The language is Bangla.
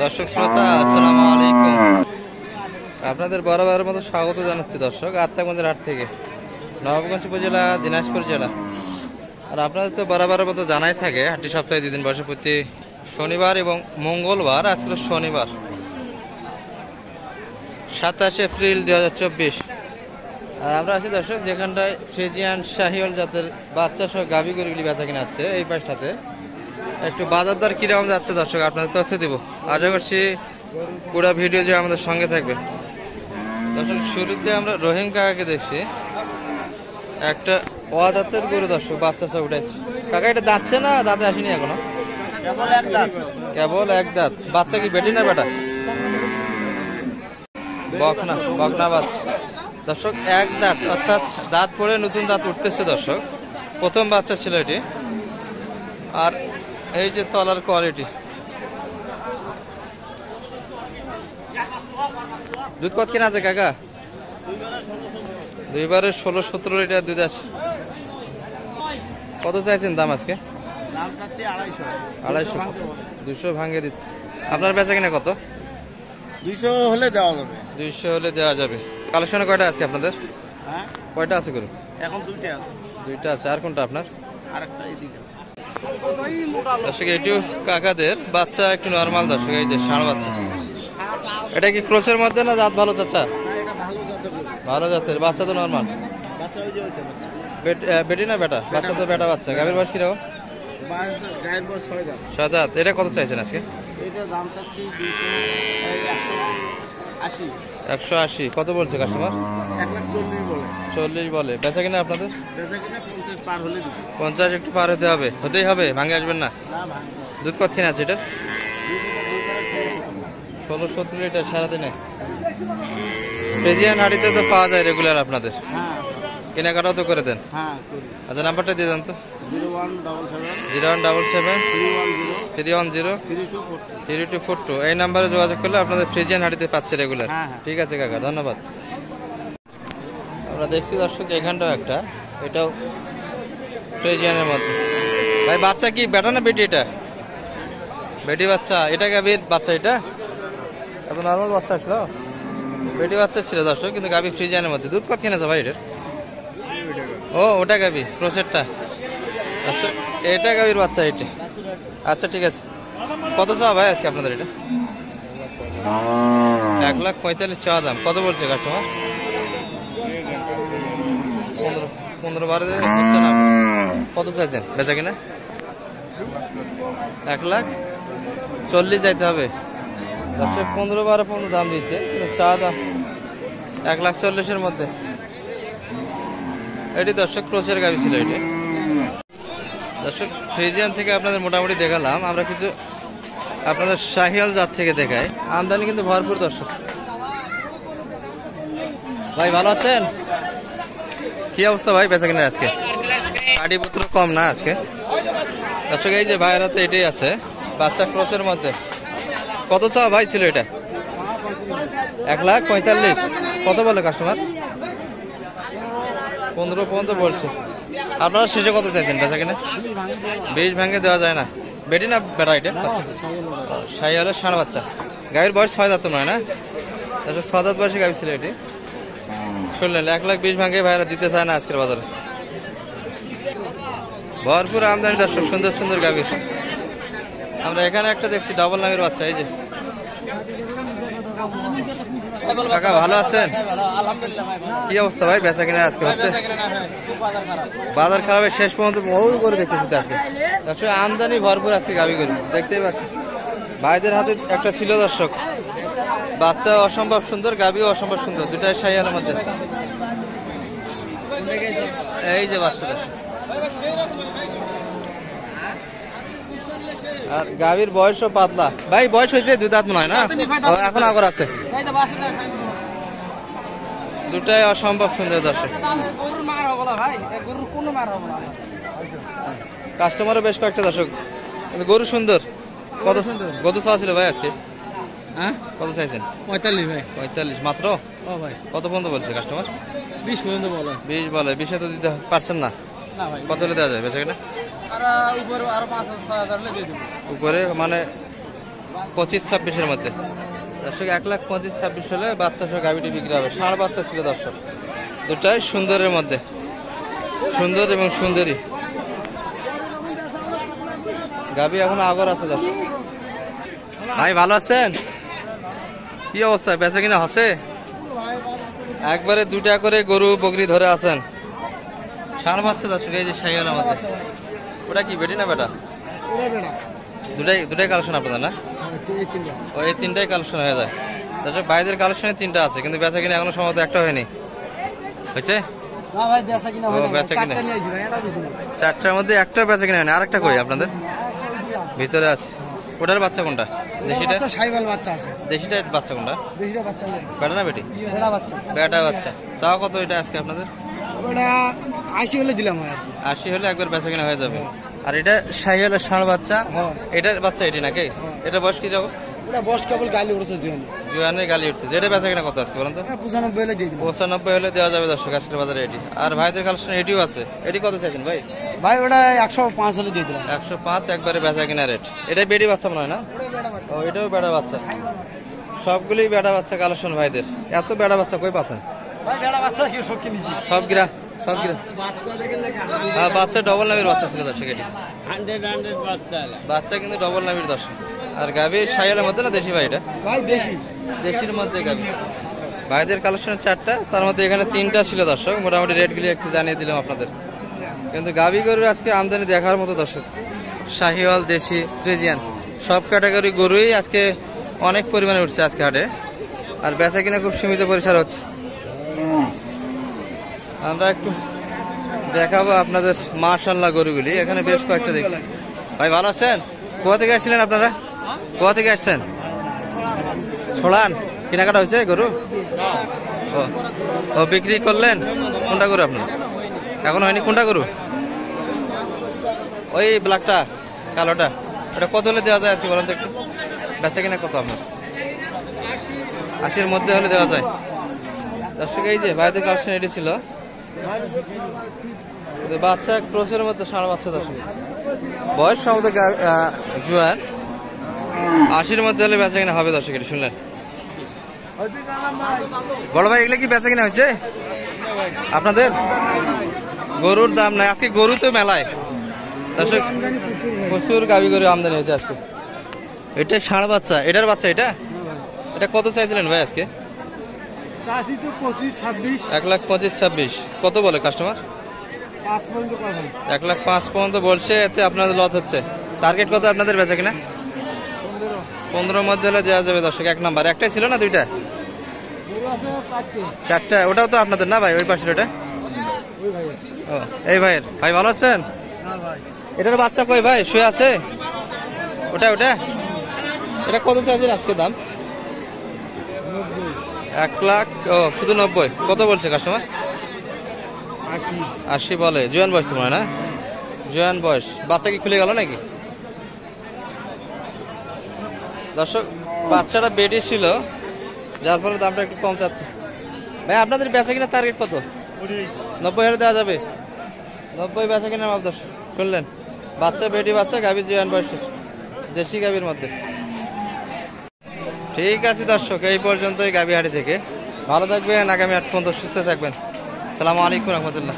দর্শক শ্রোতা আসসালামু আলাইকুম, আপনাদের বরাবরের মতো স্বাগত জানাচ্ছি দর্শক আত্মাগঞ্জের হাট থেকে, নবাবগঞ্জ উপজেলা, দিনাজপুর জেলা। আর আপনাদের তো বরাবরের মতো জানাই থাকে হাটটি সপ্তাহে 2 দিন বসে, প্রতি শনিবার এবং মঙ্গলবার। আজকে শনিবার 27 এপ্রিল 2024। আর আমরা আছি দর্শক যেখানটায় ফ্রিজিয়ান শাহিওয়াল জাতের বাচ্চা সহ গাভী গরুগুলি বেচা কিনা আছে। এই পাশটাতে একটু বাজার দর কিরকম যাচ্ছে দর্শক আপনাদের তথ্য দিব। আশা করছি পুরো ভিডিও যে আমাদের সঙ্গে থাকবে। দর্শক শুরুতে আমরা রহিম কাকাকে দেখছি, একটা দাঁতের গরু দর্শক, বাচ্চা সব উঠেছে। কাকা এটা দাঁতছে না দাঁতে আসেনি এখনো? কেবল এক দাঁত। বাচ্চা কি বেটি না বেটা? বকনা, বকনা বাচ্চা দর্শক, এক দাঁত, অর্থাৎ দাঁত পড়ে নতুন দাঁত উঠতেছে দর্শক। প্রথম বাচ্চা ছিল এটি। আর এই যে তলার কোয়ালিটি, দুধ কত কিনা আছে কাকা? 16-17 লিটার দুধ আছে। কত চাইছেন দাম আজকে? 250। 200 ভাঙে দিচ্ছে। আপনার বেচা কিনা কত? 200 হলে দেওয়া যাবে। 200 হলে দেওয়া যাবে। কালেকশনে কয়টা আজকে আপনাদের? হ্যাঁ, কয়টা আছে গরু? এখন দুইটা আছে। দুইটা আছে। আর কোনটা আপনার? আরেকটা এদিকে আছে। দর্শক এটিও কাকাদের বাচ্চা, একটু নরমাল দর্শক। এই যে ষাঁড় বাচ্চা, এটা কি ক্রসের মধ্যে না জাত ভালো চাচা? না, এটা ভালো জাতের গরু। ভালো জাতের বাচ্চা তো নরমাল। বাচ্চা ওই যে ওইটা বাচ্চা। বেটি না বেটা? বাচ্চা তো বেটা বাচ্চা। গাভীর বয়স কিরকম? গায়ের বয়স 6 দাঁত। 6 দাঁত। এটা কত চাইছেন আজকে? এটা দাম চাচ্ছি 180। 180। কত বলছে কাস্টমার? 140 বলে। 40 বলে। বেচা কিনা আপনাদের? বেচা কিনা 50 পার হলে দিবে। 50 একটু পার হতে হবে, হতেই হবে, ভাঙে আসবেন না। না ভাঙবে। দুধ কত কিনা আছে এটা? 16 16-17 লিটার সারাদিনে। ফ্রিজিয়ান হাটিতে তো পাওয়া যায় রেগুলার আপনাদের, হ্যাঁ কেনাকাটাও তো করে দেন। হ্যাঁ করি। আচ্ছা নাম্বারটা দিয়ে দেন তো। 0177 0177 310 310 3242। এই নাম্বারে যোগাযোগ করলে আপনাদের ফ্রিজিয়ান হাটিতে পাচ্ছে রেগুলার। হ্যাঁ, হ্যাঁ। ঠিক আছে কাকা, ধন্যবাদ। আমরা দেখছি দর্শক এখানটাও একটা, এটাও ফ্রিজিয়ানের মধ্যে। ভাই বাচ্চা কি বেটা না বেটি? এটা বেটি বাচ্চা। এটা গাভীর বাচ্চা? এটা এত নর্মাল বাচ্চা আসলো? বেটি বাচ্চা ছিল দর্শক, কিন্তু গাভী ফ্রিজিয়ানের মধ্যে। দুধ কত কিনেছে ভাই এটার? ও ওটা গাভী, ক্রোসেরটা। আচ্ছা এটা গাভীর বাচ্চা এটা। আচ্ছা ঠিক আছে। কত চাওয়া ভাই আজকে আপনাদের এটা? 1,45,000 চাওয়া দাম। কত বলছে কাস্টমার? 15-12 হচ্ছে না। কত চাইছেন বেচা কিনা? 1,40,000 যাইতে হবে দর্শক। 15-12 দাম দিচ্ছে, চাওয়া দাম 1,40,000-এর মধ্যে। এটি দর্শক ক্রোসের গাভী ছিল এটি। দর্শক ফ্রিজিয়ান থেকে আপনাদের মোটামুটি দেখালাম। আমরা কিছু আপনাদের শাহিওয়াল জাত থেকে দেখাই। আমদানি কিন্তু ভরপুর দর্শক। ভাই ভালো আছেন? কি অবস্থা ভাই বেচা কিনা আজকে? গাড়িপত্র কম না আজকে দর্শক। এই যে ভাইয়ের হাতে এটাই আছে, বাচ্চা ক্রসের মধ্যে। কত চাওয়া ভাই ছিল এটা? 1,45,000। কত বলে কাস্টমার? 15 পর্যন্ত বলছে। আপনারা শেষে কত চাইছেন বেচা কিনা? 20 ভাঙে দেওয়া যায় না। বেটি না বেটা এটা? বাচ্চা শাহিওয়ালের ষাঁড় বাচ্চা। গাভীর বয়স 6 দাঁত নয় না? 6 দাঁত বয়সে গাভী ছিল এটি। শুনলেন 1,20,000 ভাঙে ভাইরা দিতে চায় না আজকের বাজারে। ভরপুর আমদানি দর্শক, সুন্দর সুন্দর গাভী। আমরা এখানে একটা দেখছি ডাবল নামের বাচ্চা। এই যে কাকা ভালো আছেন? কি অবস্থা ভাই বেচা কিনা আজকে হচ্ছে? বাজার খারাপ, শেষ পর্যন্ত বহু করে দেখতেছি আজকে দর্শক। আমদানি ভরপুর আজকে গাভী গরু, দেখতেই পাচ্ছি। ভাইদের হাতে একটা ছিল দর্শক, বাচ্চা অসম্ভব সুন্দর, গাভীও অসম্ভব সুন্দর, দুটাই শাহিওয়ালের মধ্যে। এই যে বাচ্চা দর্শক। আর গাভীর বয়সও পাতলা। ভাই বয়স হয়েছে 2 দাঁত নয় না? এখন আগর আছে। দুটাই অসম্ভব সুন্দর দর্শক। কাস্টমারও বেশ কয়েকটা দর্শক, কিন্তু গরু সুন্দর। কত সুন্দর কত চাওয়া ছিল ভাই আজকে? হ্যাঁ, কত চাইছেন? 45 ভাই। 45 মাত্র? ও ভাই, কত পর্যন্ত বলছে কাস্টমার? 20 পর্যন্ত বলে। 20 বলে। 20-এ তো দিতে পারছেন না? না ভাই। কত হলে দেওয়া যায় বেচা কিনা? আর উপরে আরো 5,000-6,000 হলে দিয়ে দেব। উপরে মানে 25-26 মধ্যে দর্শক 1,25,26 হলে বাচ্চা সহ গাভিটি বিক্রি হবে। ষাঁড় বাচ্চা ছিল দর্শক, দুটাই সুন্দরের মধ্যে, সুন্দর এবং সুন্দরী গাভি এখন আগর আছে দর্শক। ভাই ভালো আছেন? কি অবস্থা, বেচা কিনা হচ্ছে? একবারে 2টা করে গরু বকরি ধরে আছেন। ষাঁড় বাচ্চা দর্শক, এই যে শাহিওয়াল আমাদের, ওটা কি বেটি না বেটা? দুটাই কালেকশন আপনাদের না? ও এই 3টাই কালেকশন হয়ে যায় দর্শক। ভাইদের কালেকশনে 3টা আছে, কিন্তু বেচা কিনা এখনো সম্ভবত একটা হয়নি। হয়েছে? বেচা কিনা 4টার মধ্যে একটা বেচা কিনা হয়নি। আরেকটা কই আপনাদের? ভিতরে আছে। ওটার বাচ্চা কোনটা? দেশিটা? দেশিটা বাচ্চা কোনটা? বেটা না বেটি? বেটা বাচ্চা। চাও কত এটা আজকে আপনাদের? 80 হলে দিলাম। 80 হলে একবার বেচা কিনা হয়ে যাবে। আর এটা শাহিওয়ালের ষাঁড় বাচ্চা, এটার বাচ্চা এটি নাকি? এটা বয়স কি যাবো? বয়স কেবল গালি উঠেছে জুয়ানের গালি উঠতেছে। এটা বেচা কিনা কত আজকে বলেন তো? 95 হলে দিয়ে দিলাম। 95 হলে দেওয়া যাবে দর্শক আজকের বাজারে এটি। আর ভাইদের কালেকশন এটিও আছে। এটি কত চাইছেন ভাই? ভাই ওটা 105 হলে দিয়ে দিলাম। 105 একবারে বেচা কিনা রেট। এটা বেটি বাচ্চা মনে হয় না? ও এটাও বেটা বাচ্চা। সবগুলোই বেটা বাচ্চা কালেকশন ভাইদের। এত বেটা বাচ্চা কই পাচ্ছেন? সব গ্রাম বাচ্চা ডবল নামের বাচ্চা ছিল দর্শক। এটি বাচ্চা কিন্তু ডবল নামের দর্শক। আর গাভি শাহিওয়ালের মধ্যে না দেশি ভাই? এটা ভাই দেশির মধ্যে গাভি। ভাইদের কালেকশন 4টা, তার মধ্যে এখানে 3টা ছিল দর্শক। মোটামুটি রেটগুলি একটু জানিয়ে দিলাম আপনাদের। কিন্তু গাভি গরুর আজকে আমদানি দেখার মতো দর্শক। শাহিওয়াল, দেশি, ফ্রিজিয়ান সব ক্যাটাগরি গরুই আজকে অনেক পরিমাণে উঠছে আজকে হাটে। আর বেচা কিনা খুব সীমিত পরিসর হচ্ছে। আমরা একটু দেখাবো আপনাদের মাশাআল্লাহ গরুগুলি। এখানে বেশ কয়েকটা দেখছি। ভাই ভালো আছেন? কোথা থেকে আসছিলেন আপনারা? কোথা থেকে আসছেন? ছোড়ান কেনাকাটা হয়েছে গরু? ও বিক্রি করলেন? কোনটা গরু আপনার? এখন হয়নি। কোনটা গরু? ওই ব্ল্যাকটা, কালোটা। ওটা কত হলে দেওয়া যায় আজকে বলেন তো একটু? বেচা কিনা কত আপনার? 80-র মধ্যে হলে দেওয়া যায় দর্শক। এই যে ভাইদের কালেকশন এটি ছিল। বাচ্চা ক্রসের মধ্যে ষাঁড় বাচ্চা দর্শক, বয়স সম্ভবত জুয়ান। 80-র মধ্যে হলে বেচা কিনা হবে দর্শক। এটি শুনলেন বড় ভাই? এগুলো কি বেচা কিনা হয়েছে আপনাদের? গরুর দাম নাই আজকে, গরু তো মেলায় দর্শক, প্রচুর গাভি গরু আমদানি হয়েছে আজকে। এটা ষাঁড় বাচ্চা, এটার বাচ্চা। এটা কত চাইছিলেন ভাই আজকে? 1,25,26। কত বলে কাস্টমার? 1,05,000 পর্যন্ত বলছে। এতে আপনাদের লস হচ্ছে। টার্গেট কত আপনাদের বেচা কিনা? 15-র মধ্যে হলে দেওয়া যাবে দর্শক। 1 নাম্বার। একটাই ছিল না দুইটা? 4টা। ওটাও তো আপনাদের না ভাই? ওই পাশের ওটা ও এই ভাইয়ের। ভাই ভালো আছেন? এটার বাচ্চা কই ভাই? শুয়ে আছে? ওটা এটা কত চাইছেন আজকে দাম? 1 লাখ। ও শুধু 90? কত বলছে কাস্টমার? 80 বলে। জোয়ান বয়স তো মনে হয় না? জোয়ান বয়স। বাচ্চা কি খুলে গেল নাকি দর্শক? বাচ্চাটা বেডি ছিল, যার ফলে দামটা একটু কম যাচ্ছে। ভাই আপনাদের বেচা কিনা টার্গেট কত? 90 হলে দেওয়া যাবে? 90 বেচা কিনা মাপ দর্শক শুনলেন। বাচ্চা বেডি বাচ্চা, গাভীর জোয়ান বয়স, দেশি গাভীর মধ্যে। ঠিক আছে দর্শক, এই পর্যন্তই গাভীহাটি থেকে। ভালো থাকবেন, আগামী 8 পর্যন্ত সুস্থ থাকবেন। আসসালামু আলাইকুম রহমতুল্লাহ।